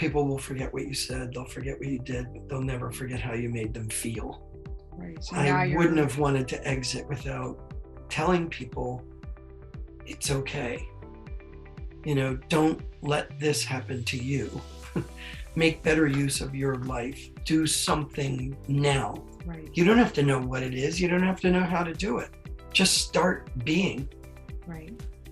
people will forget what you said, they'll forget what you did, but they'll never forget how you made them feel. Right. So I wouldn't have wanted to exit without telling people it's okay. You know, don't let this happen to you. Make better use of your life. Do something now. Right. You don't have to know what it is. You don't have to know how to do it. Just start being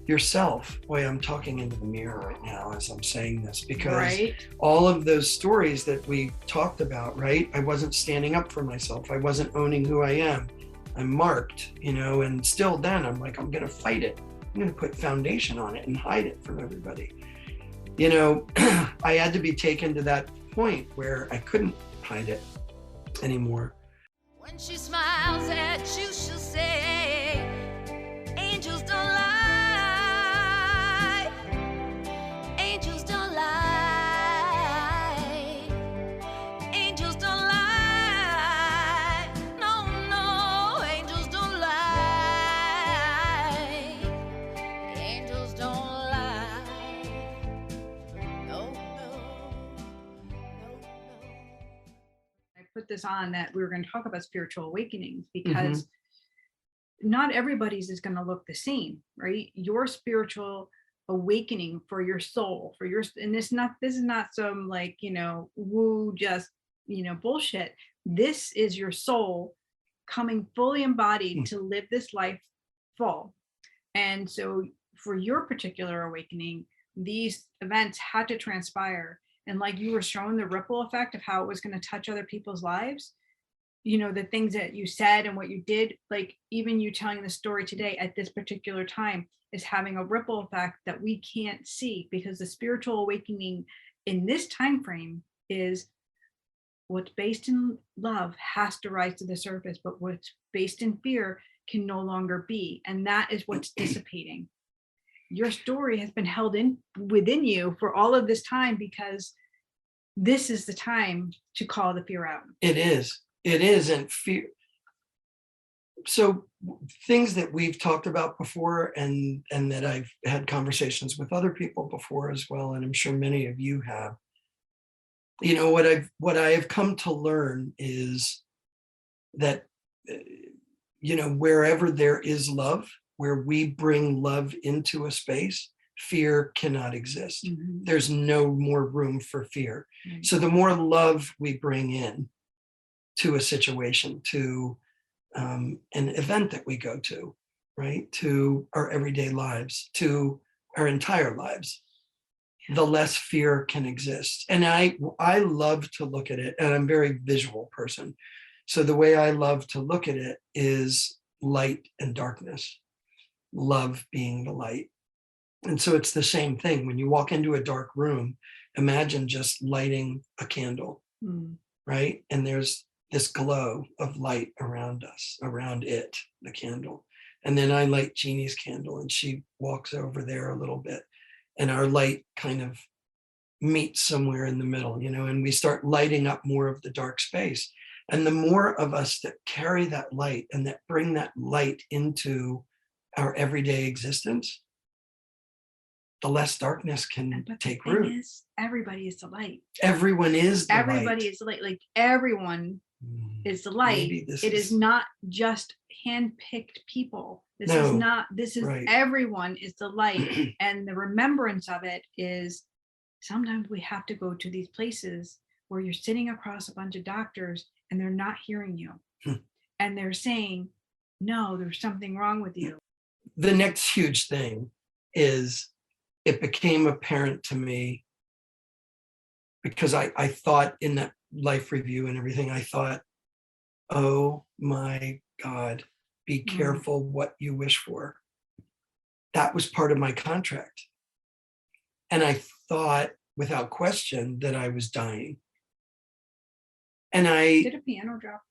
yourself. Boy, I'm talking into the mirror right now as I'm saying this, because all of those stories that we talked about, right? I wasn't standing up for myself. I wasn't owning who I am. I'm marked, you know, and still then I'm like, I'm going to fight it. I'm going to put foundation on it and hide it from everybody. You know, I had to be taken to that point where I couldn't hide it anymore. When she smiles at you, she'll say, angels don't lie. Angels don't lie. Angels don't lie. No, no, angels don't lie. Angels don't lie. No, no, no, no. I put this on that we were going to talk about spiritual awakenings, because not everybody's is going to look the same, right? Your spiritual awakening for your soul, for your, and this is not some like, you know, woo, just, you know, bullshit. This is your soul coming fully embodied to live this life full. And so for your particular awakening, these events had to transpire. And like you were showing the ripple effect of how it was going to touch other people's lives, you know, the things that you said and what you did, like even you telling the story today at this particular time is having a ripple effect that we can't see, because the spiritual awakening in this time frame is what's based in love has to rise to the surface, but what's based in fear can no longer be. And that is what's dissipating. Your story has been held in within you for all of this time, because this is the time to call the fear out. It is. And fear. So things that we've talked about before, and that I've had conversations with other people before as well, and I'm sure many of you have. You know, what I have come to learn is that, you know, wherever there is love, where we bring love into a space, fear cannot exist. There's no more room for fear. So the more love we bring in to a situation, to an event that we go to, right, to our everyday lives, to our entire lives, the less fear can exist. And I love to look at it, and I'm a very visual person. So the way I love to look at it is light and darkness, love being the light. And so it's the same thing. When you walk into a dark room, imagine just lighting a candle, right? And there's this glow of light around us, around it, the candle. And then I light Jeannie's candle, and she walks over there a little bit, and our light kind of meets somewhere in the middle, you know, and we start lighting up more of the dark space. And the more of us that carry that light and that bring that light into our everyday existence, the less darkness can take root. Everybody is the light. Everyone is the light. Everybody is the light. Like everyone is the light. It is not just hand-picked people. This is not, this is everyone is the light. And the remembrance of it is sometimes we have to go to these places where you're sitting across a bunch of doctors and they're not hearing you. And they're saying, no, there's something wrong with you. The next huge thing is, it became apparent to me, because I thought in that life review and everything, I thought, oh my God, be careful what you wish for. That was part of my contract. And I thought without question that I was dying. And Did a piano drop?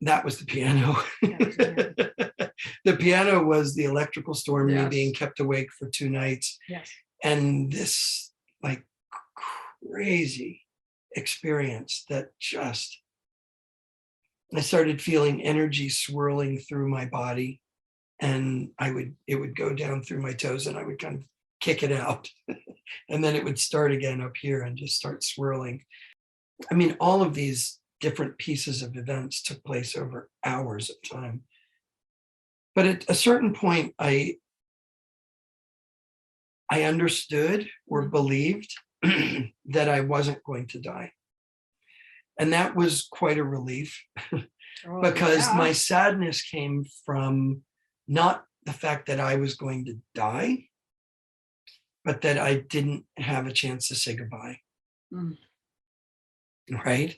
That was the piano. The piano was the electrical storm, me being kept awake for 2 nights. And this like crazy experience that just, I started feeling energy swirling through my body, and it would go down through my toes, and I would kind of kick it out. And then it would start again up here and just start swirling. I mean, all of these different pieces of events took place over hours of time. But at a certain point, I understood or believed that I wasn't going to die. And that was quite a relief Oh, because yeah. my sadness came from not the fact that I was going to die, but that I didn't have a chance to say goodbye. Mm. Right?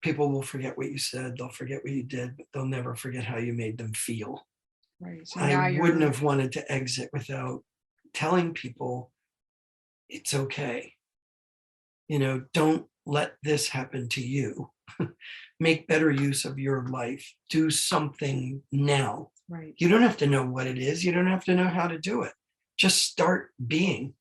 People will forget what you said, they'll forget what you did, but they'll never forget how you made them feel. Right. So now I wouldn't you're have wanted to exit without telling people it's okay. Don't let this happen to you. Make better use of your life. Do something now. right. You don't have to know what it is. You don't have to know how to do it. Just start being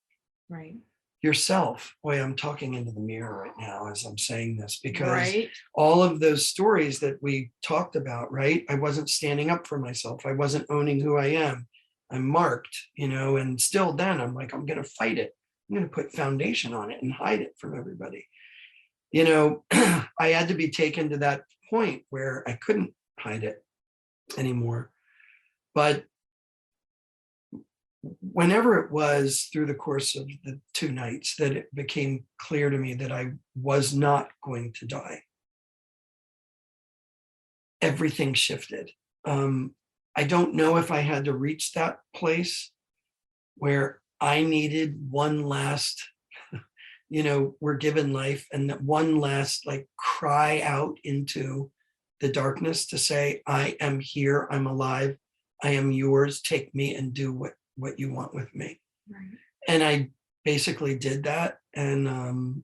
Right. yourself. Boy, I'm talking into the mirror right now as I'm saying this, because Right. all of those stories that we talked about, right? I wasn't standing up for myself. I wasn't owning who I am. I'm marked, and still then I'm like, I'm going to fight it. I'm going to put foundation on it and hide it from everybody. I had to be taken to that point where I couldn't hide it anymore. But whenever it was through the course of the 2 nights that it became clear to me that I was not going to die, everything shifted. I don't know if I had to reach that place where I needed one last, we're given life, and that one last cry out into the darkness to say, I am here, I'm alive, I am yours, take me and do what you want with me. Right. And I basically did that. And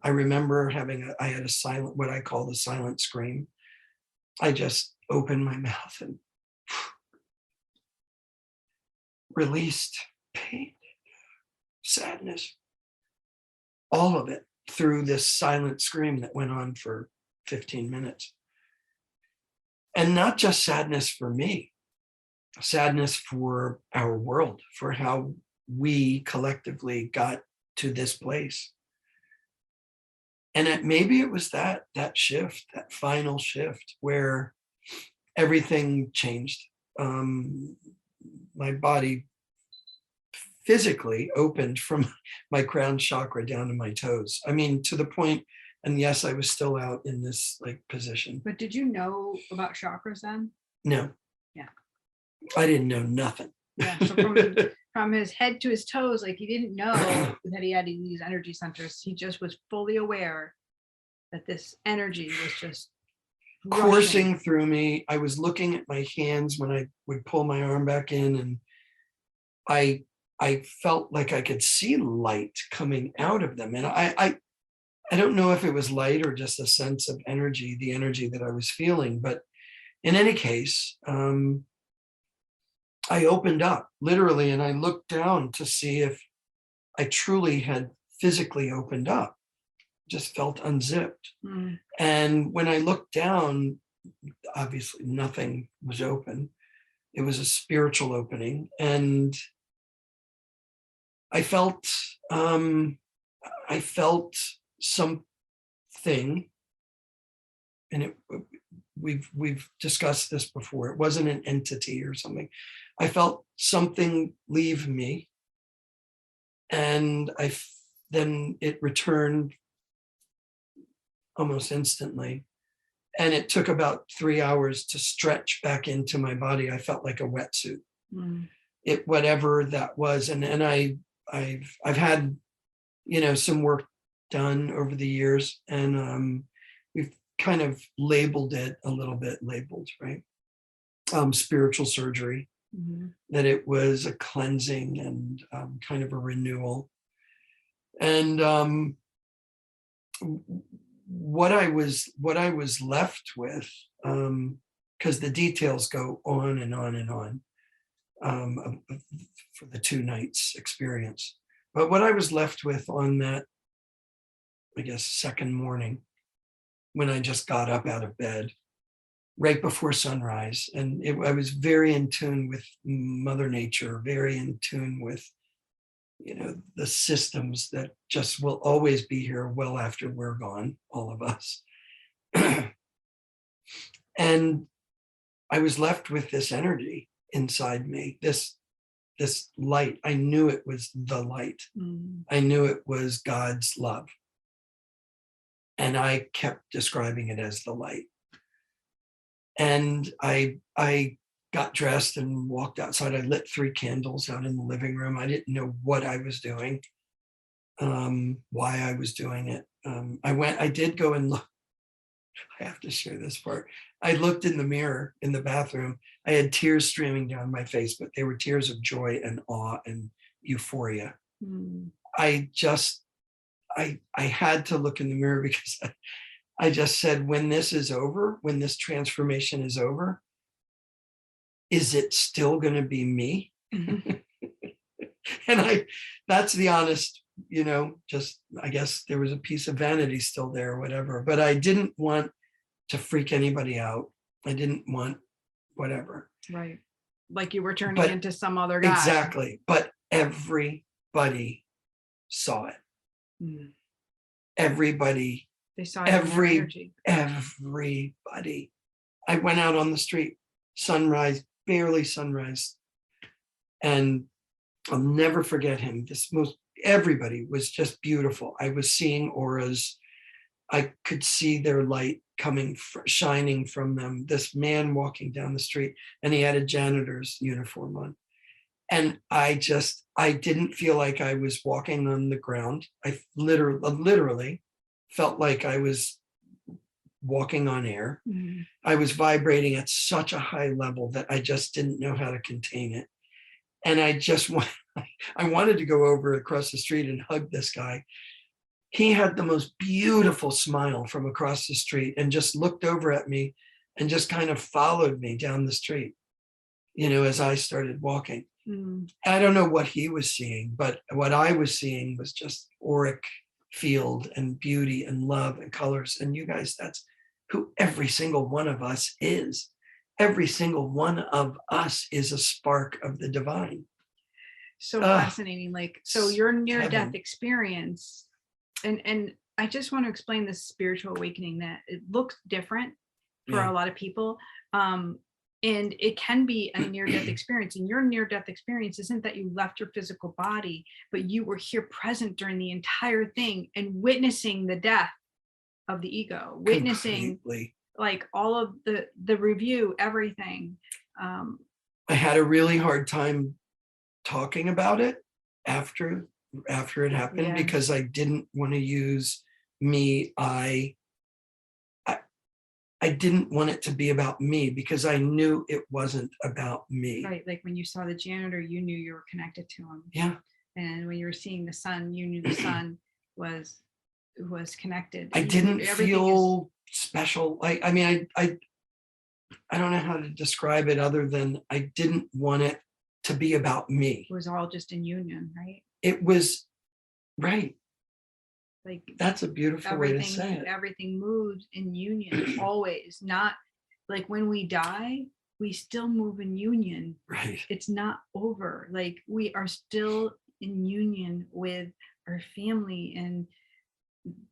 I remember I had a silent, what I call the silent scream. I just opened my mouth and released pain, sadness, all of it through this silent scream that went on for 15 minutes. And not just sadness for me, sadness for our world, for how we collectively got to this place. And maybe it was that shift, that final shift where everything changed. My body physically opened from my crown chakra down to my toes. I mean, to the point, and yes, I was still out in this position. But did you know about chakras then? No. Yeah. I didn't know nothing. Yeah. So from his head to his toes, he didn't know that he had these energy centers. He just was fully aware that this energy was just coursing rushing through me. I was looking at my hands when I would pull my arm back in, and I felt like I could see light coming out of them. And I don't know if it was light or just a sense of energy, the energy that I was feeling. But in any case, I opened up literally, and I looked down to see if I truly had physically opened up, just felt unzipped. Mm. And when I looked down, obviously nothing was open. It was a spiritual opening. And I felt something, and we've discussed this before. It wasn't an entity or something. I felt something leave me, and then it returned almost instantly. And it took about 3 hours to stretch back into my body. I felt like a wetsuit. Mm. Whatever that was. And I've had, some work done over the years, and we've kind of labeled it a little bit, right? Spiritual surgery, Mm-hmm. that it was a cleansing and kind of a renewal. And what I was left with, because the details go on and on and on, for the 2 nights experience. But what I was left with on that, I guess, second morning, when I just got up out of bed, right before sunrise. And I was very in tune with Mother Nature, very in tune with, the systems that just will always be here well after we're gone, all of us. And I was left with this energy inside me, this light. I knew it was the light. I knew it was God's love. And I kept describing it as the light. And I got dressed and walked outside. I lit 3 candles out in the living room. I didn't know what I was doing, why I was doing it. I did go and look. I have to share this part. I looked in the mirror in the bathroom. I had tears streaming down my face, but they were tears of joy and awe and euphoria. I had to look in the mirror because I just said, when this is over, when this transformation is over, is it still going to be me? And that's the honest, just, I guess there was a piece of vanity still there or whatever, but I didn't want to freak anybody out. I didn't want whatever. Right. Like you were turning into some other guy. Exactly. But everybody saw it. Everybody. They saw energy. Everybody. I went out on the street, sunrise, barely sunrise. And I'll never forget him. Everybody was just beautiful. I was seeing auras. I could see their light shining from them. This man walking down the street, and he had a janitor's uniform on. And I didn't feel like I was walking on the ground. I literally felt like I was walking on air. I was vibrating at such a high level that I just didn't know how to contain it. And I wanted to go over across the street and hug this guy. He had the most beautiful smile from across the street and just looked over at me and just kind of followed me down the street, as I started walking. I don't know what he was seeing, but what I was seeing was just auric field and beauty and love and colors. And you guys, that's who every single one of us is. Every single one of us is a spark of the divine. So fascinating. So your near-death heaven. experience, and I just want to explain this spiritual awakening that it looks different for a lot of people. And it can be a near-death experience. And your near-death experience isn't that you left your physical body, but you were here present during the entire thing and witnessing the death of the ego, witnessing Completely. like all of the review, everything. I had a really hard time talking about it after it happened because I didn't want to use me. I didn't want it to be about me because I knew it wasn't about me. Right. Like when you saw the janitor, you knew you were connected to him. Yeah. And when you were seeing the sun, you knew the sun was connected. I didn't feel special. I don't know how to describe it other than I didn't want it to be about me. It was all just in union, right? It was, right. Like that's a beautiful way to say it. Everything moves in union always, not like when we die, we still move in union. Right. It's not over. Like we are still in union with our family and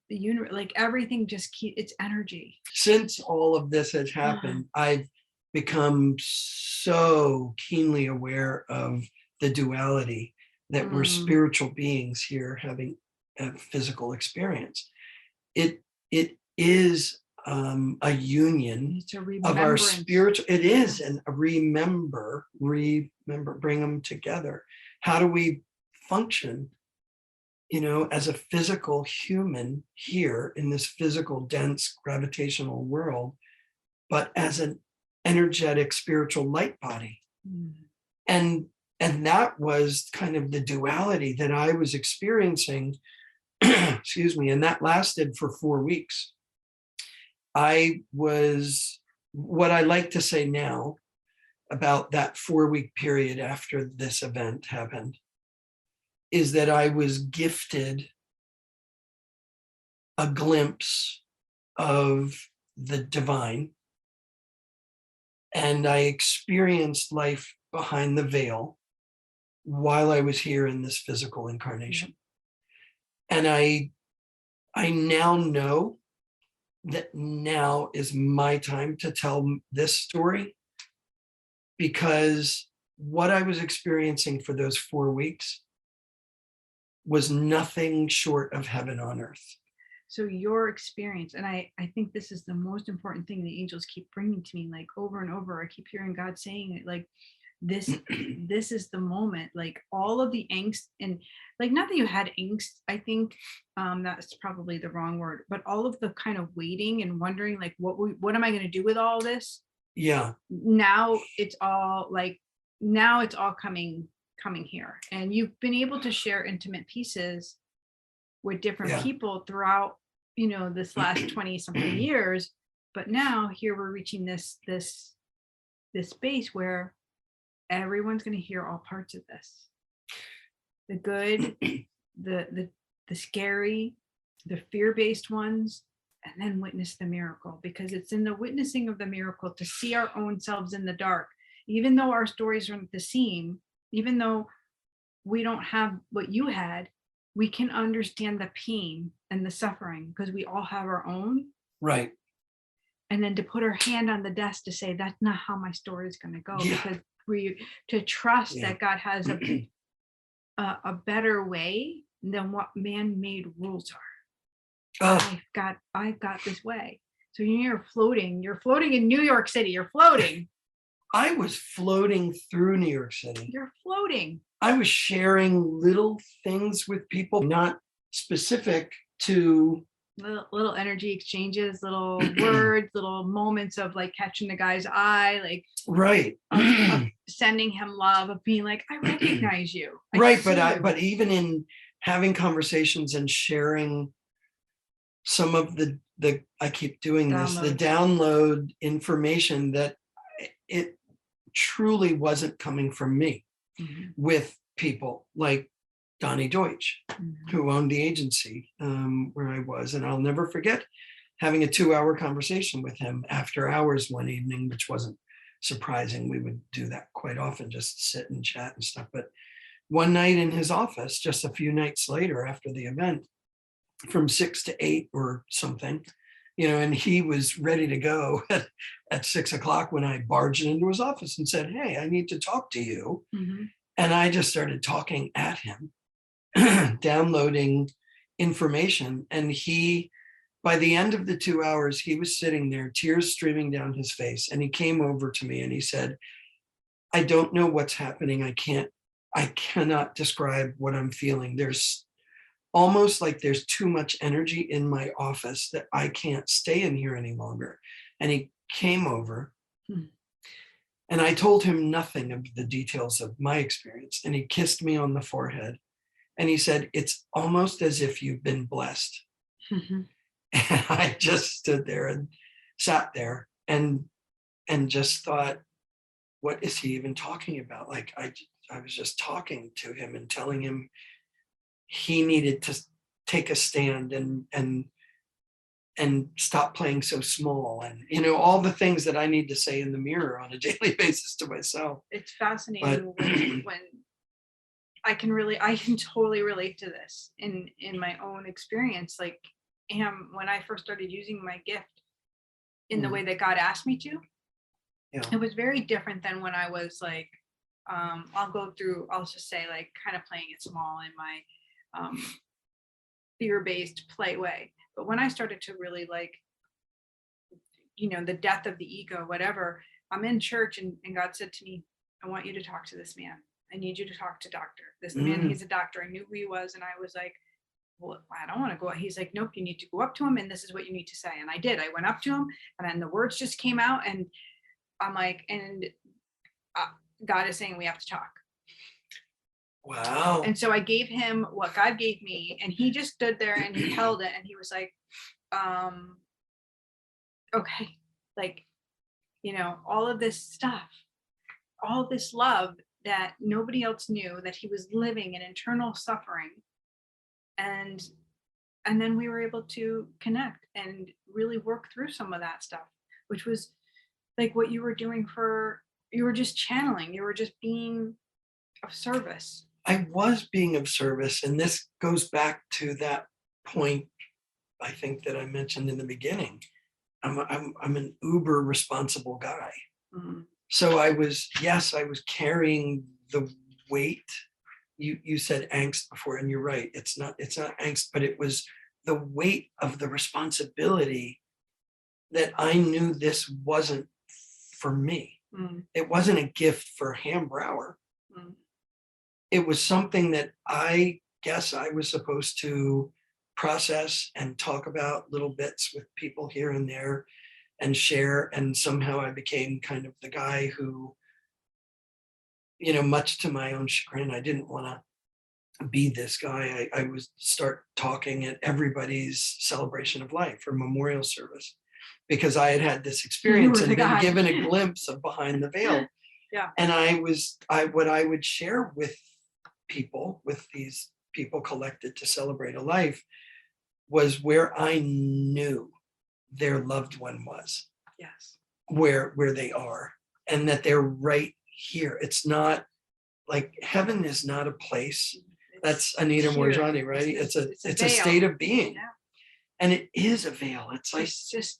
the universe. Like everything just it's energy. Since all of this has happened, I've become so keenly aware of the duality that we're spiritual beings here having a physical experience. It is a union of our spiritual. It is, and remember, bring them together. How do we function, as a physical human here in this physical, dense, gravitational world, but as an energetic, spiritual light body? And that was kind of the duality that I was experiencing. Excuse me, and that lasted for 4 weeks. I was, what I like to say now about that 4-week period after this event happened, is that I was gifted a glimpse of the divine And I experienced life behind the veil while I was here in this physical incarnation. And I now know that now is my time to tell this story, because what I was experiencing for those 4 weeks was nothing short of heaven on earth. So your experience, and I think this is the most important thing the angels keep bringing to me, like over and over. I keep hearing God saying it, like this is the moment, like all of the angst, and like not that you had angst, I think that's probably the wrong word, but all of the kind of waiting and wondering, like what am I going to do with all this? Yeah. Now it's all coming here, and you've been able to share intimate pieces with different people throughout, this last 20 something years. But now here we're reaching this space where everyone's going to hear all parts of this, the good, the scary, the fear-based ones, and then witness the miracle, because it's in the witnessing of the miracle to see our own selves in the dark, even though our stories aren't the same, even though we don't have what you had, we can understand the pain and the suffering because we all have our own. Right. And then to put our hand on the desk to say, that's not how my story is going to go, because to trust that God has a better way than what man-made rules are. I've got this way. So you're floating in New York City. You're floating. I was floating through New York City. You're floating. I was sharing little things with people, not specific to little energy exchanges, little words, little moments of like catching the guy's eye, like right, of sending him love, of being like, I recognize you. But even in having conversations and sharing some of the I keep doing this, the download information that it truly wasn't coming from me, with people like Donnie Deutsch, who owned the agency where I was. And I'll never forget having a 2-hour conversation with him after hours one evening, which wasn't surprising. We would do that quite often, just sit and chat and stuff. But one night in his office, just a few nights later after the event, from 6 to 8 or something, and he was ready to go at 6 o'clock when I barged into his office and said, hey, I need to talk to you. And I just started talking at him, downloading information. And by the end of the 2 hours, he was sitting there, tears streaming down his face. And he came over to me and he said, I don't know what's happening. I cannot describe what I'm feeling. There's almost like there's too much energy in my office that I can't stay in here any longer. And he came over and I told him nothing of the details of my experience. And he kissed me on the forehead and he said, it's almost as if you've been blessed. And I just stood there and sat there and just thought, what is he even talking about? Like I was just talking to him and telling him he needed to take a stand and stop playing so small, and all the things that I need to say in the mirror on a daily basis to myself. It's fascinating when I can totally relate to this in my own experience. Like when I first started using my gift in the way that God asked me to, it was very different than when I was like, I'll just say like kind of playing it small in my fear-based play way. But when I started to really like, the death of the ego, whatever, I'm in church and God said to me, I want you to talk to this man. I need you to talk to doctor. This man, he's a doctor. I knew who he was. And I was like, well, I don't want to go. He's like, nope, you need to go up to him. And this is what you need to say. And I did. I went up to him and then the words just came out. And I'm like, God is saying we have to talk. Wow. And so I gave him what God gave me, and he just stood there and he held it and he was like, okay, like, all of this stuff, all this love that nobody else knew, that he was living in internal suffering. And then we were able to connect and really work through some of that stuff, which was like what you were doing you were just channeling, you were just being of service. I was being of service. And this goes back to that point, I think, that I mentioned in the beginning. I'm an uber responsible guy. Mhm. So I was carrying the weight. You said angst before, and you're right. It's not angst, but it was the weight of the responsibility that I knew this wasn't for me. Mm, It wasn't a gift for Ham Brower. mm, It was something that I guess I was supposed to process and talk about little bits with people here and there and share. And somehow I became kind of the guy who, much to my own chagrin, I didn't want to be this guy. I would start talking at everybody's celebration of life or memorial service because I had this experience were and the been guy. given a glimpse of behind the veil. Yeah. And what I would share with these people collected to celebrate a life, was where I knew their loved one was, yes. where they are, and that they're right here. It's not like heaven is not a place. That's Anita here. Morjani, right? It's a veil. state of being. Yeah. And it is a veil. It's like,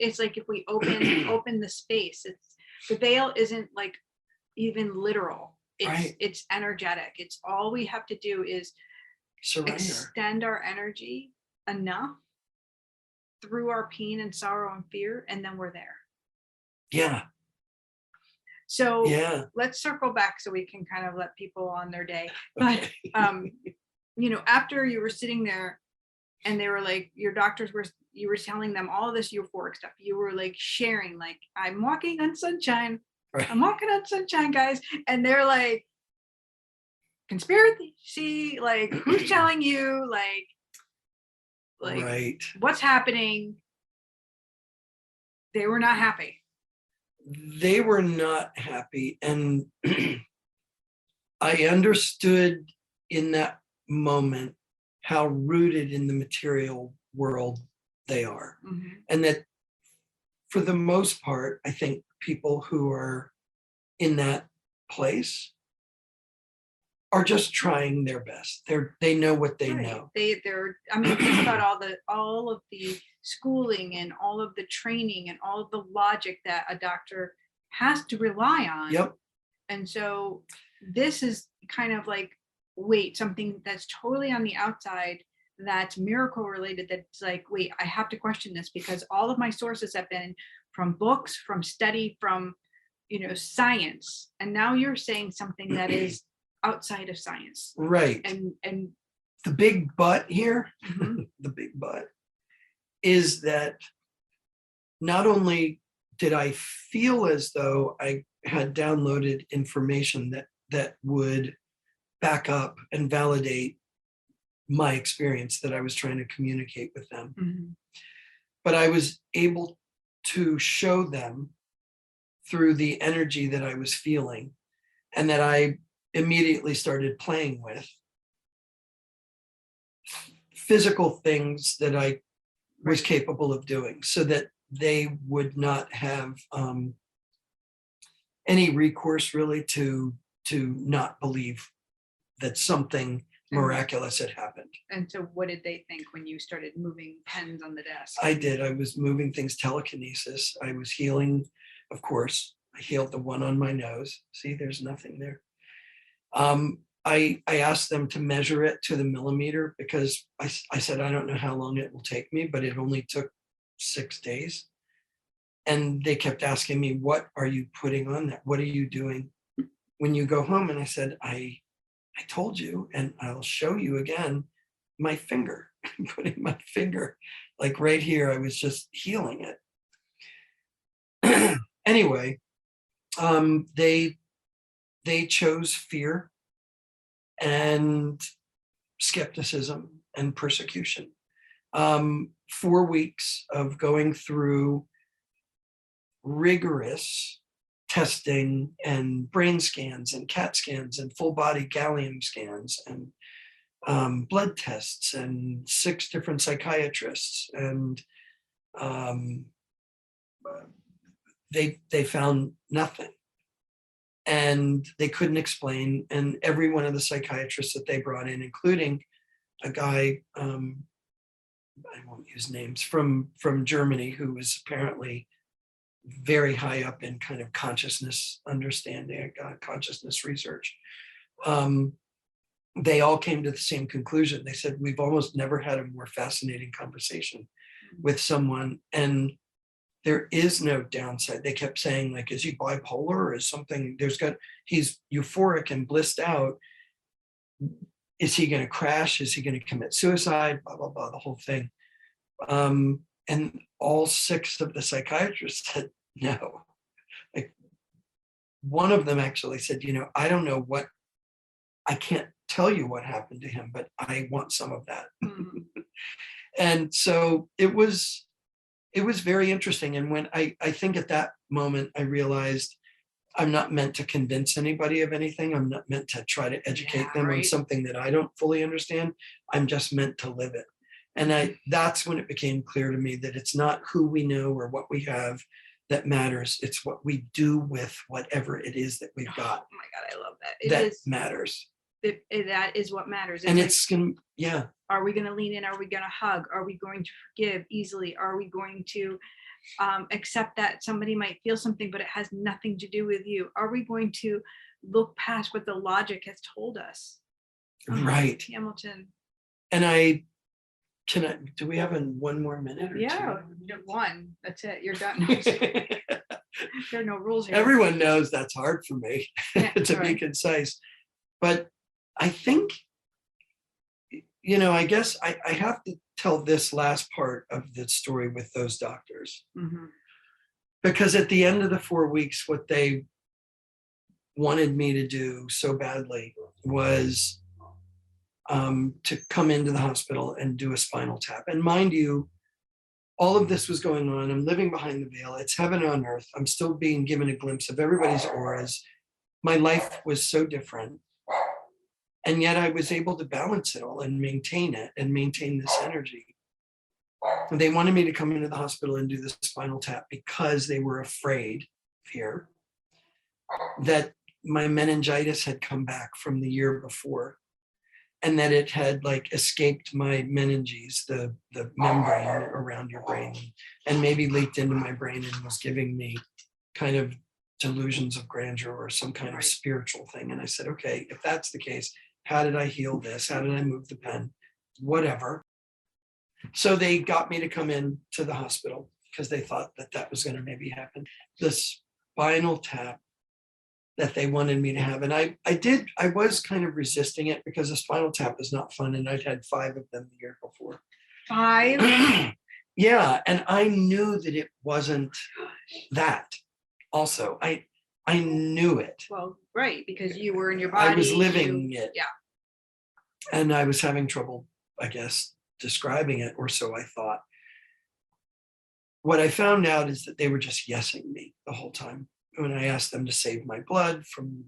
It's like if we open the space, the veil isn't like even literal. Right. It's energetic. It's all we have to do is surrender. extend our energy enough through our pain and sorrow and fear, and then we're there. Yeah. So Yeah. let's circle back so we can kind of let people on their day. But Okay. after you were sitting there and they were like, your doctors you were telling them all this euphoric stuff, you were like sharing, like, I'm walking on sunshine. Right. I'm walking on sunshine, guys. And they're like, conspiracy, like, who's telling you, like Right. what's happening? They were not happy. They were not happy. And I understood in that moment how rooted in the material world they are. Mm-hmm. And that for the most part, I think people who are in that place are just trying their best. They know what they Right. know. They're I mean, think about all of the schooling and all of the training and all of the logic that a doctor has to rely on. Yep. And so this is kind of like, wait, something that's totally on the outside, that's miracle related, that's like, wait, I have to question this because all of my sources have been from books, from study, from science. And now you're saying something that is outside of science. Right. And the big but here, mhm. the big but is that not only did I feel as though I had downloaded information that would back up and validate my experience that I was trying to communicate with them, Mhm. but I was able to show them through the energy that I was feeling and that I immediately started playing with, physical things that I was Right. capable of doing, so that they would not have any recourse really to not believe that something miraculous had happened. And so what did they think when you started moving pens on the desk? I did. I was moving things, telekinesis. I was healing, of course. I healed the one on my nose. See, there's nothing there. I asked them to measure it to the millimeter because I said, I don't know how long it will take me, but it only took 6 days. And they kept asking me, what are you putting on that? What are you doing when you go home? And I said, I told you, and I'll show you again, my finger, putting my finger like right here. I was just healing it. Anyway, they chose fear and skepticism and persecution. 4 weeks of going through rigorous testing and brain scans and CAT scans and full body gallium scans and blood tests and 6 different psychiatrists and they found nothing. And they couldn't explain. And every one of the psychiatrists that they brought in, including a guy, I won't use names, from Germany, who was apparently very high up in kind of consciousness understanding, consciousness research. They all came to the same conclusion. They said, we've almost never had a more fascinating conversation with someone, and there is no downside. They kept saying, like, is he bipolar or is something, he's euphoric and blissed out. Is he going to crash? Is he going to commit suicide? Blah, blah, blah, the whole thing. And all 6 of the psychiatrists said no. Like, one of them actually said, I don't know I can't tell you what happened to him, but I want some of that. Mm-hmm. And so it was very interesting. And when I think at that moment, I realized I'm not meant to convince anybody of anything. I'm not meant to try to educate them on something that I don't fully understand. I'm just meant to live it. And that's when it became clear to me that it's not who we know or what we have that matters. It's what we do with whatever it is that we've got. Oh my God, I love that. That matters. That is what matters. And it's yeah. Are we going to lean in? Are we going to hug? Are we going to forgive easily? Are we going to accept that somebody might feel something, but it has nothing to do with you? Are we going to look past what the logic has told us? Right. Hamilton. And do we have one more minute or two? One. That's it. You're done. There are no rules here. Everyone knows that's hard for me to right. be concise. But I think, I guess I have to tell this last part of the story with those doctors. Mm-hmm. Because at the end of the 4 weeks, what they wanted me to do so badly was to come into the hospital and do a spinal tap. And mind you, all of this was going on. I'm living behind the veil. It's heaven on earth. I'm still being given a glimpse of everybody's auras. My life was so different. And yet I was able to balance it all and maintain it and maintain this energy. And they wanted me to come into the hospital and do the spinal tap because they were afraid, fear, that my meningitis had come back from the year before, and that it had escaped my meninges, the membrane around your brain, and maybe leaked into my brain and was giving me kind of delusions of grandeur or some kind of spiritual thing. And I said, okay, if that's the case, how did I heal this? How did I move the pen? Whatever. So they got me to come in to the hospital because they thought that was going to maybe happen. The spinal tap that they wanted me to have. And I was kind of resisting it because a spinal tap is not fun. And I'd had 5 of them the year before. 5? Yeah. And I knew that it wasn't that also. I knew it. Well, right. Because you were in your body. I was living it. Yeah. And I was having trouble, I guess, describing it, or so I thought. What I found out is that they were just yesing me the whole time. When I asked them to save my blood from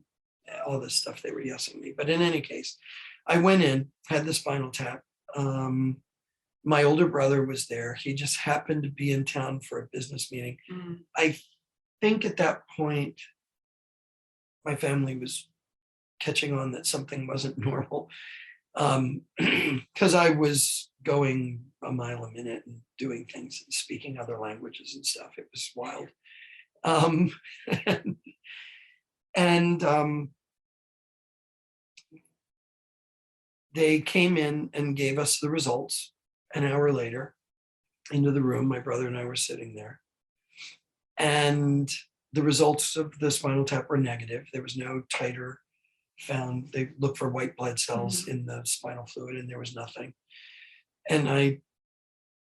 all this stuff, they were yesing me. But in any case, I went in, had the spinal tap. My older brother was there. He just happened to be in town for a business meeting. Mm. I think at that point, my family was catching on that something wasn't normal. Because I was going a mile a minute and doing things and speaking other languages and stuff. It was wild. They came in and gave us the results an hour later into the room. My brother and I were sitting there. And the results of the spinal tap were negative. There was no titer found. They looked for white blood cells in the spinal fluid, and there was nothing. And I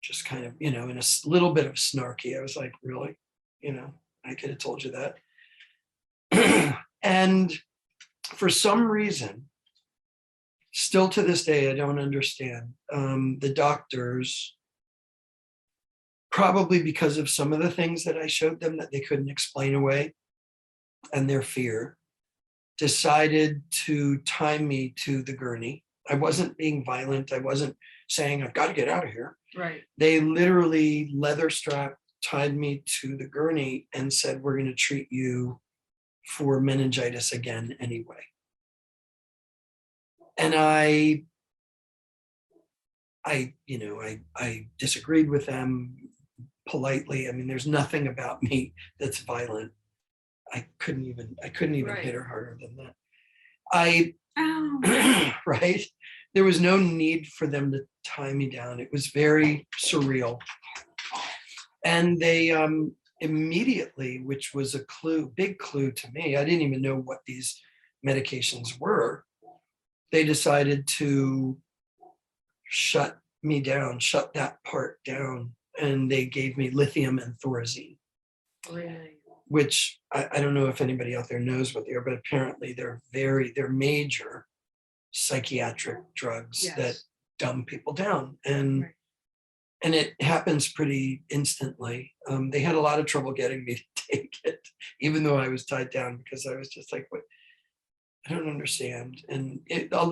just kind of, in a little bit of snarky, I was like, really? I could have told you that. And for some reason, still to this day, I don't understand. The doctors, probably because of some of the things that I showed them that they couldn't explain away and their fear, decided to tie me to the gurney. I wasn't being violent. I wasn't saying, I've got to get out of here. Right. They literally leather strapped tied me to the gurney and said, we're going to treat you for meningitis again anyway. And I disagreed with them politely. I mean, there's nothing about me that's violent. I couldn't even Right. hit her harder than that. Ow. Right? There was no need for them to tie me down. It was very surreal. And they immediately, which was a big clue to me, I didn't even know what these medications were. They decided to shut me down, shut that part down. And they gave me lithium and thorazine. Really? Which I don't know if anybody out there knows what they are, but apparently they're major psychiatric drugs Yes. that dumb people down. And Right. and it happens pretty instantly. They had a lot of trouble getting me to take it, even though I was tied down, because I was just like, what? I don't understand. And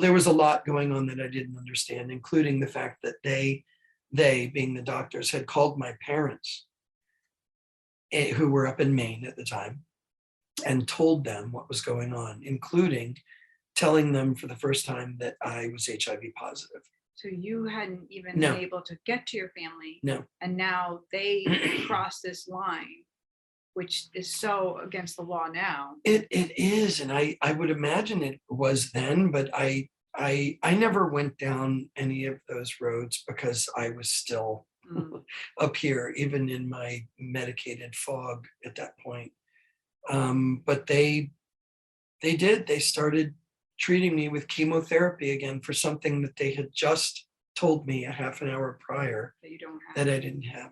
there was a lot going on that I didn't understand, including the fact that they being the doctors, had called my parents, who were up in Maine at the time, and told them what was going on, including telling them for the first time that I was HIV positive. So you hadn't even No. been able to get to your family. No. And now they cross this line, which is so against the law now. It is, and I would imagine it was then, but I never went down any of those roads because I was still up here, even in my medicated fog at that point. But they started treating me with chemotherapy again for something that they had just told me a half an hour prior That you don't have. that I didn't have,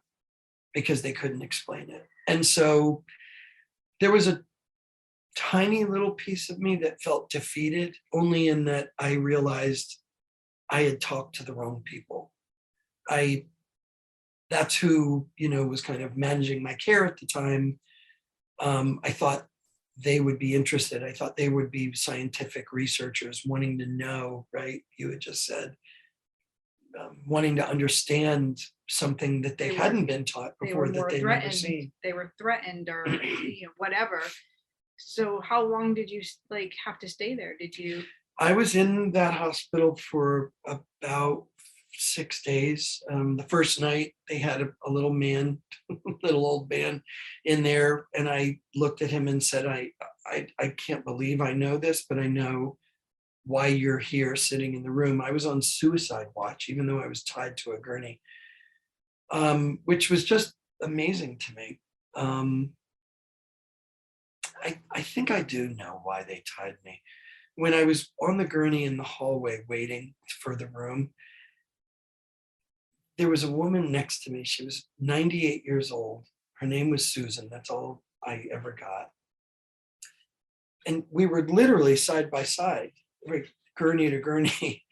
because they couldn't explain it. And so there was a tiny little piece of me that felt defeated, only in that I realized I had talked to the wrong people. That's who, was kind of managing my care at the time. I thought they would be interested. I thought they would be scientific researchers wanting to know, right? You had just said, wanting to understand something that they hadn't been taught before, that they'd never seen. They were threatened or whatever. So how long did you have to stay there? Did you? I was in that hospital for about 6 days. The first night they had a little man, little old man in there. And I looked at him and said, I can't believe I know this, but I know why you're here sitting in the room. I was on suicide watch, even though I was tied to a gurney, which was just amazing to me. I think I do know why they tied me. When I was on the gurney in the hallway waiting for the room, there was a woman next to me. She was 98 years old. Her name was Susan. That's all I ever got. And we were literally side by side, right, gurney to gurney.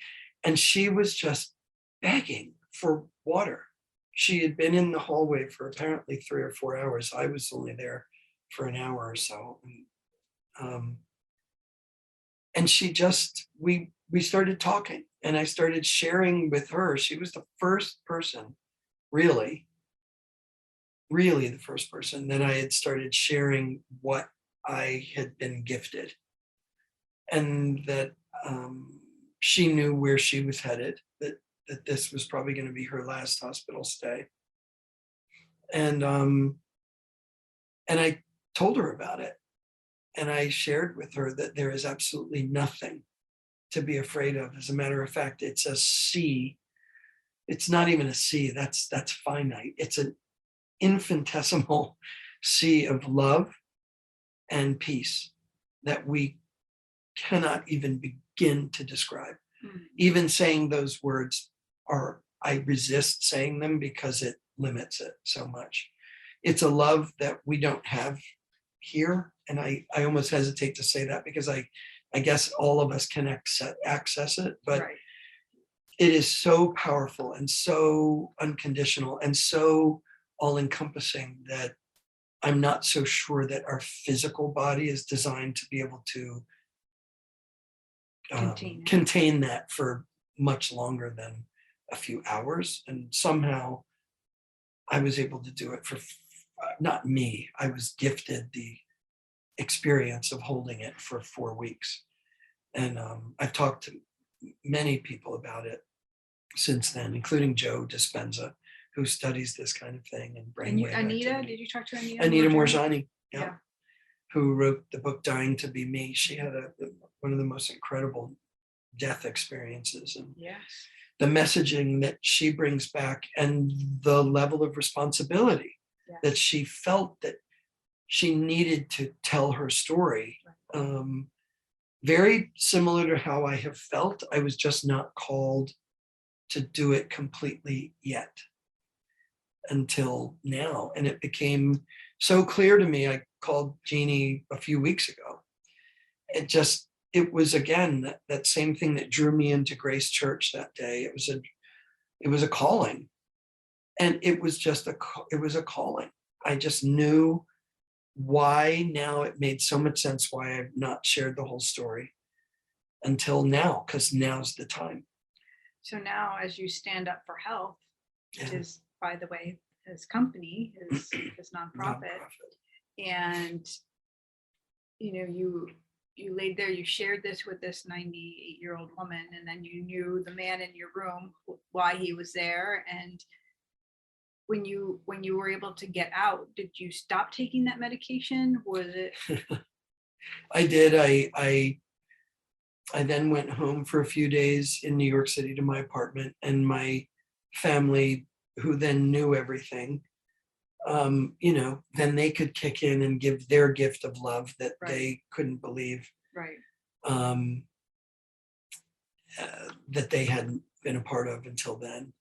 And she was just begging for water. She had been in the hallway for apparently 3 or 4 hours. I was only there for an hour or so. And she just, we started talking, and I started sharing with her. She was the first person, really the first person that I had started sharing what I had been gifted, and that she knew where she was headed, that this was probably going to be her last hospital stay. And I told her about it. And I shared with her that there is absolutely nothing to be afraid of. As a matter of fact, it's a sea. It's not even a sea. That's finite. It's an infinitesimal sea of love and peace that we cannot even begin to describe. Even saying those words I resist saying them because it limits it so much. It's a love that we don't have here. And I almost hesitate to say that, because I guess all of us can access it, but Right. It is so powerful and so unconditional and so all-encompassing that I'm not so sure that our physical body is designed to be able to contain that for much longer than a few hours. And somehow I was able to do it for not me, I was gifted the experience of holding it for 4 weeks. And I've talked to many people about it since then, including Joe Dispenza, who studies this kind of thing and And you, brainwave Anita, activity. did you talk to Anita? Anita Morjani? Morjani, yeah, who wrote the book Dying to Be Me. She had one of the most incredible death experiences, and Yes. the messaging that she brings back and the level of responsibility that she felt that she needed to tell her story. Very similar to how I have felt. I was just not called to do it completely yet until now. And it became so clear to me. I called Jeannie a few weeks ago. It was again, that same thing that drew me into Grace Church that day. It was a calling. And it was a calling. I just knew why. Now it made so much sense why I've not shared the whole story until now, because now's the time. So now, as you stand up for health, which Yeah. is, by the way, his company, his nonprofit, and you laid there, you shared this with this 98-year-old woman, and then you knew the man in your room, why he was there. And when you were able to get out, did you stop taking that medication? Was it? I did. I then went home for a few days in New York City to my apartment, and my family, who then knew everything, then they could kick in and give their gift of love that they couldn't believe, that they hadn't been a part of until then.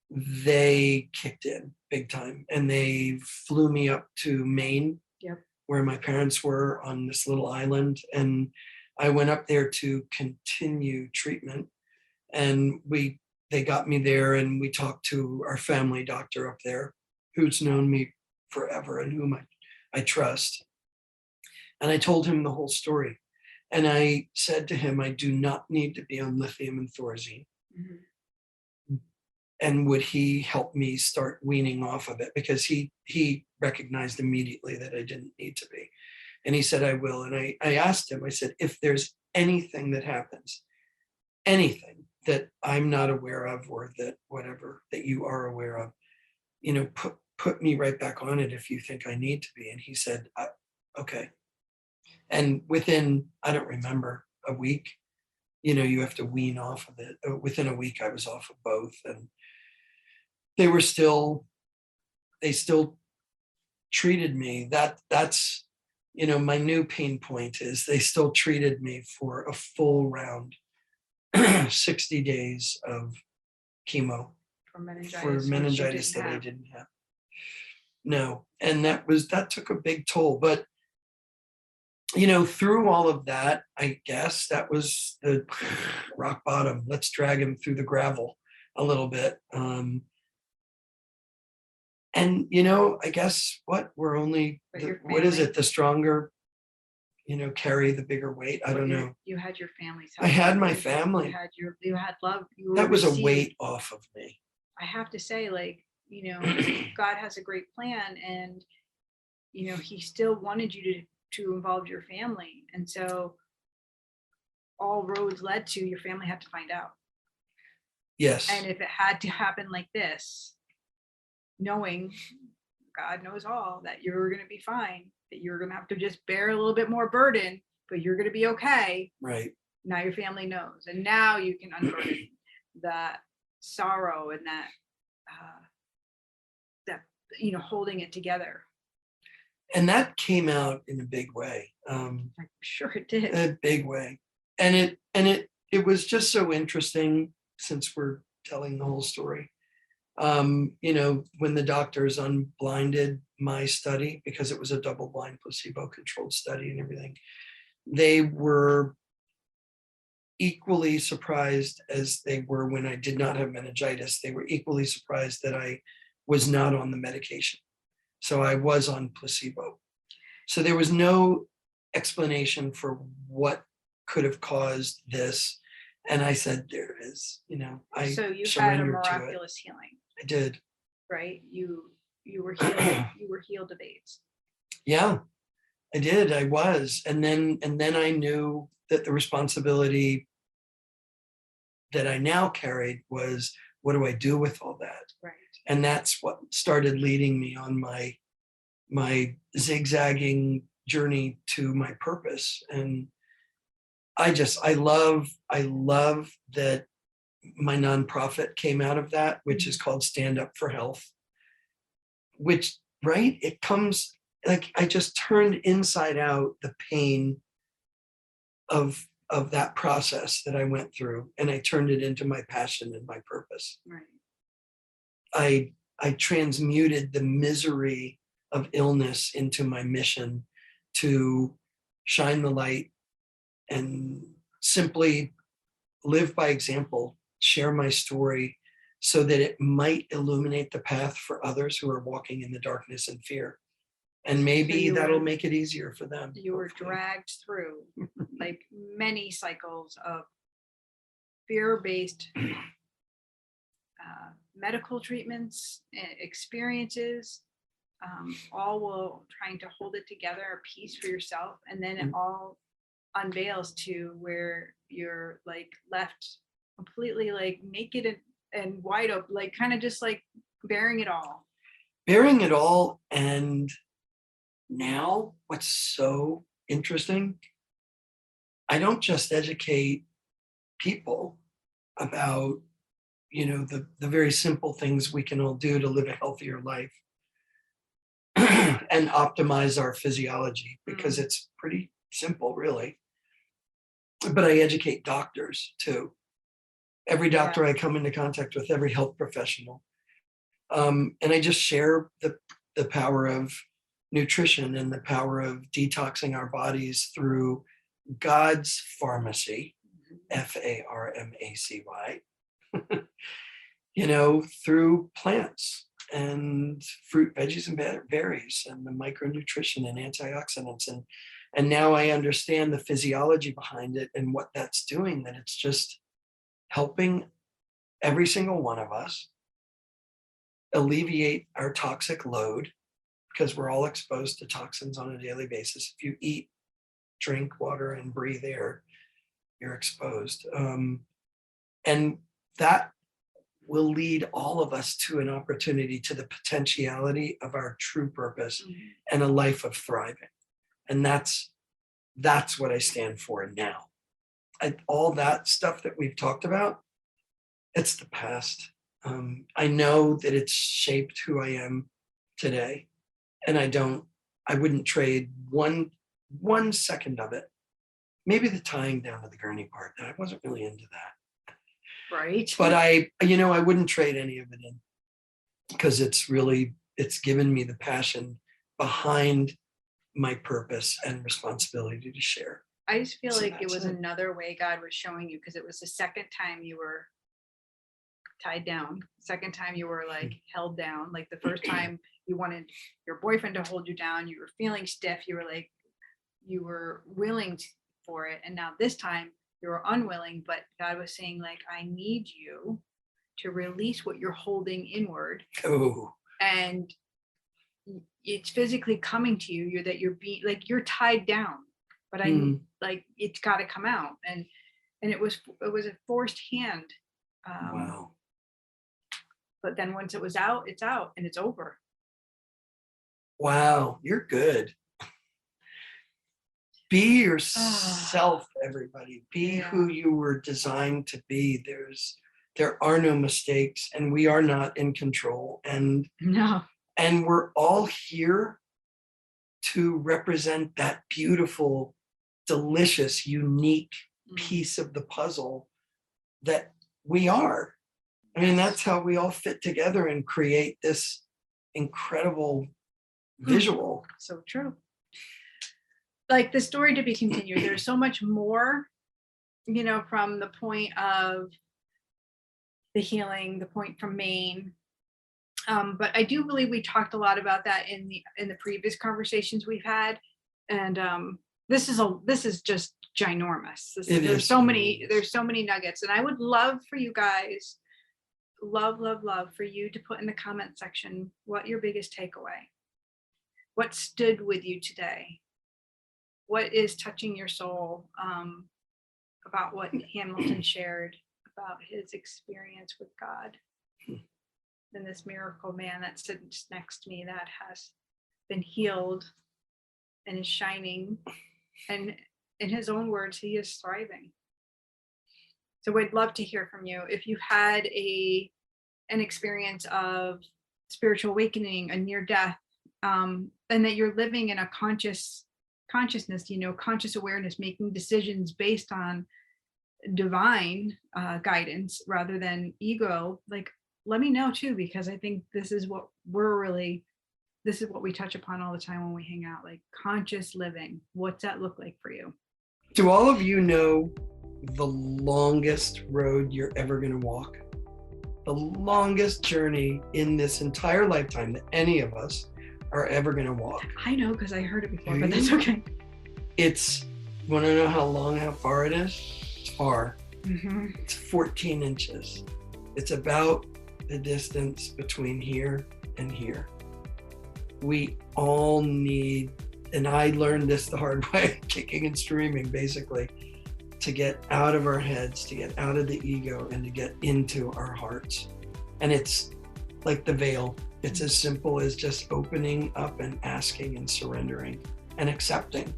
They kicked in big time, and they flew me up to Maine, where my parents were on this little island. And I went up there to continue treatment, and they got me there, and we talked to our family doctor up there, who's known me forever and whom I trust. And I told him the whole story. And I said to him, I do not need to be on lithium and Thorazine. And would he help me start weaning off of it? Because he recognized immediately that I didn't need to be. And he said, I will. And I asked him, I said, if there's anything that happens, anything that I'm not aware of, or that whatever that you are aware of, put me right back on it if you think I need to be. And he said, okay. And within, I don't remember, a week, you have to wean off of it. Within a week, I was off of both. And they still treated me. That's, my new pain point is they still treated me for a full round, 60 days of chemo for meningitis that I didn't have. No. And that took a big toll. But, through all of that, I guess that was the rock bottom. Let's drag him through the gravel a little bit. And, I guess we're only, what is it? The stronger, carry the bigger weight. I don't know. You had your family's help. I had my family. You had love. That was a weight off of me. I have to say, God has a great plan, and, he still wanted you to involve your family. And so all roads led to your family had to find out. Yes. And if it had to happen like this, knowing God knows all, that you're going to be fine, that you're going to have to just bear a little bit more burden, but you're going to be okay. Right. Now your family knows. And now you can unburden that sorrow and that holding it together. And that came out in a big way. I'm sure it did. A big way. And it was just so interesting, since we're telling the whole story. When the doctors unblinded my study, because it was a double-blind placebo-controlled study and everything, they were equally surprised as they were when I did not have meningitis. They were equally surprised that I was not on the medication. So I was on placebo. So there was no explanation for what could have caused this. And I said, there it is, I So you had a surrendered to it. miraculous healing. I did. Right? You you were healed. You were healed of AIDS. Yeah, I did. I was. And then I knew that the responsibility that I now carried was, what do I do with all that? Right. And that's what started leading me on my zigzagging journey to my purpose. And I love that my nonprofit came out of that, which is called Stand Up for Health, which, right, it comes, like, I just turned inside out the pain of that process that I went through, and I turned it into my passion and my purpose. Right. I transmuted the misery of illness into my mission to shine the light and simply live by example, share my story so that it might illuminate the path for others who are walking in the darkness and fear. And maybe that'll make it easier for them. You were hopefully. dragged through like many cycles of fear-based medical treatments, experiences, all while trying to hold it together, a piece for yourself. And then it all unveils to where you're like left completely like naked and wide open, like kind of just like bearing it all. Bearing it all. And now what's so interesting, I don't just educate people about, the very simple things we can all do to live a healthier life and optimize our physiology, because it's pretty simple, really. But I educate doctors too. Every doctor I come into contact with, every health professional. And I just share the power of nutrition and the power of detoxing our bodies through God's pharmacy, Pharmacy, through plants and fruit, veggies, and berries, and the micronutrition and antioxidants. And now I understand the physiology behind it and what that's doing, that it's just helping every single one of us alleviate our toxic load, because we're all exposed to toxins on a daily basis. If you eat, drink water, and breathe air, you're exposed. And that will lead all of us to an opportunity to the potentiality of our true purpose and a life of thriving. And that's what I stand for now. All that stuff that we've talked about, it's the past. I know that it's shaped who I am today. And I wouldn't trade one second of it. Maybe the tying down of the gurney part, that I wasn't really into that. Right. But I wouldn't trade any of it in, because it's given me the passion behind my purpose and responsibility to share. I just feel So like it that's was it. another way God was showing you, because it was the second time you were tied down, second time you were like held down. Like the first time you wanted your boyfriend to hold you down, you were feeling stiff, you were willing for it. And now this time you were unwilling, but God was saying, like, I need you to release what you're holding inward. Oh, And it's physically coming to you. You're being like, you're tied down, but like, it's got to come out. And it was a forced hand. wow. But then once it was out, it's out and it's over. Wow, you're good. Be yourself, everybody. Be who you were designed to be. There are no mistakes, and we are not in control. And we're all here to represent that beautiful, delicious, unique piece of the puzzle that we are. I mean, that's how we all fit together and create this incredible visual. So true. Like the story to be continued. There's so much more, from the point of the healing, the point from Maine. But I do believe we talked a lot about that in the previous conversations we've had. And this is just ginormous. There's so many nuggets. And I would love for you guys, love, love, love for you to put in the comment section what your biggest takeaway, what stood with you today, what is touching your soul about what Hamilton shared about his experience with God. And this miracle man that sits next to me that has been healed and is shining. And in his own words, he is thriving. So we'd love to hear from you. If you've had an experience of spiritual awakening, a near death, and that you're living in a consciousness, conscious awareness, making decisions based on divine guidance rather than ego, like, let me know too, because I think this is what we touch upon all the time when we hang out, like conscious living. What's that look like for you? Do all of you know the longest road you're ever going to walk? The longest journey in this entire lifetime that any of us are ever going to walk. I know, because I heard it before, Do but that's you? okay. It's, want to know how far it is? It's far. Mm-hmm. It's 14 inches. It's about the distance between here and here. We all need, and I learned this the hard way, kicking and screaming, basically, to get out of our heads, to get out of the ego, and to get into our hearts. And it's like the veil. It's as simple as just opening up and asking and surrendering and accepting.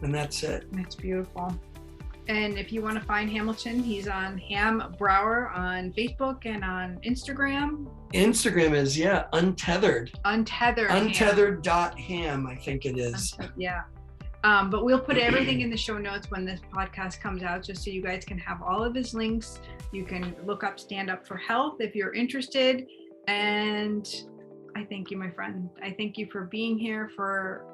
And that's it. That's beautiful. And if you want to find Hamilton, he's on Ham Brower on Facebook and on Instagram. Instagram is, untethered. Untethered. Untethered.ham, I think it is. Yeah. But we'll put everything in the show notes when this podcast comes out, just so you guys can have all of his links. You can look up Stand Up for Health if you're interested. And I thank you, my friend. I thank you for being here, for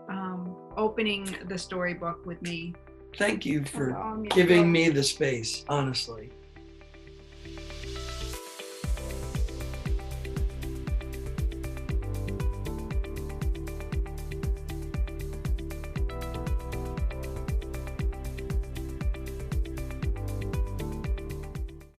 opening the storybook with me. Thank you for giving me the space, honestly.